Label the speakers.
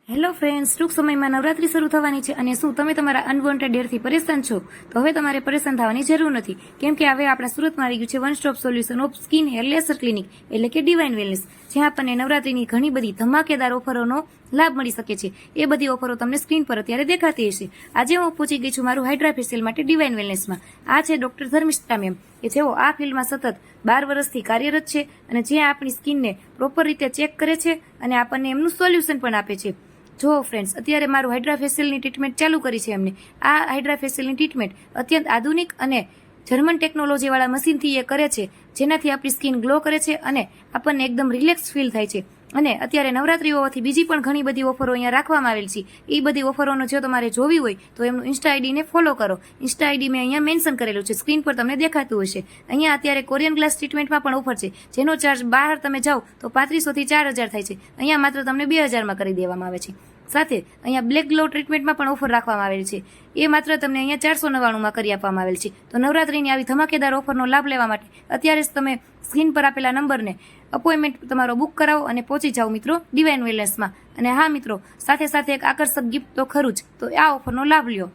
Speaker 1: Hello friends, ટૂંક સમયમાં નવરાત્રી શરૂ થવાની છે અને શું તમે તમારા અનવોન્ટેડ હેરથી પરેશાન છો? તો હવે તમારે પરેશાન થવાની જરૂર નથી, કેમ કે હવે આપણા સુરતમાં આવી ગયું છે one stop solution of skin hair laser clinic, એટલે કે ડિવાઇન વેલનેસ, જ્યાં આપણને નવરાત્રીની ઘણી બધી ધમાકેદાર ઓફરોનો લાભ મળી શકે છે. એ બધી ઓફરો તમને સ્ક્રીન પર અત્યારે દેખાતી હશે. આજે હું પહોંચી ગઈ છું મારું હાઇડ્રા ફેશિયલ માટે ડિવાઇન વેલનેસમાં. આ છે ડોક્ટર ધર્મિષ્ઠા મેમ, કે જેઓ આ ફિલ્ડમાં સતત 12 વર્ષથી કાર્યરત છે અને જ્યાં આપણી સ્કિનને પ્રોપર રીતે ચેક કરે છે અને આપણને એમનું સોલ્યુશન પણ આપે છે. જો ફ્રેન્ડ્સ, અત્યારે મારું હાઇડ્રા ફેશિયલની ટ્રીટમેન્ટ ચાલુ કરી છે એમને. આ હાઇડ્રા ફેશિયલની ટ્રીટમેન્ટ અત્યંત આધુનિક અને જર્મન ટેકનોલોજીવાળા મશીનથી એ કરે છે, જેનાથી આપણી સ્કિન ગ્લો કરે છે અને આપણને એકદમ રિલેક્સ ફીલ થાય છે. અને અત્યારે નવરાત્રી હોવાથી બીજી પણ ઘણી બધી ઓફરો અહીંયા રાખવામાં આવેલ છે. એ બધી ઓફરોનો જો તમારે જોવી હોય તો એમનું ઇન્સ્ટા આઈડીને ફોલો કરો. ઇન્સ્ટા આઈડી મેં અહીંયા મેન્શન કરેલું છે, સ્ક્રીન પર તમને દેખાતું હશે. અહીંયા અત્યારે કોરિયન ગ્લાસ ટ્રીટમેન્ટમાં પણ ઓફર છે, જેનો ચાર્જ બહાર તમે જાઓ તો 3500 થી 4000 થાય છે. અહીંયા માત્ર તમને 2000માં કરી દેવામાં આવે છે. સાથે અહીંયા બ્લેક ગ્લો ટ્રીટમેન્ટમાં પણ ઓફર રાખવામાં આવેલ છે. એ માત્ર તમને અહીંયા 499માં કરી આપવામાં આવેલ છે. તો નવરાત્રીની આવી ધમાકેદાર ઓફરનો લાભ લેવા માટે અત્યારે જ તમે સ્ક્રીન પર આપેલા નંબરને અપોઇન્ટમેન્ટ તમારો બુક કરાવો અને પહોંચી જાઓ મિત્રો ડિવાઇન વેલનેસમાં. અને હા મિત્રો, સાથે સાથે એક આકર્ષક ગિફ્ટ તો ખરું જ, તો આ ઓફરનો લાભ લ્યો.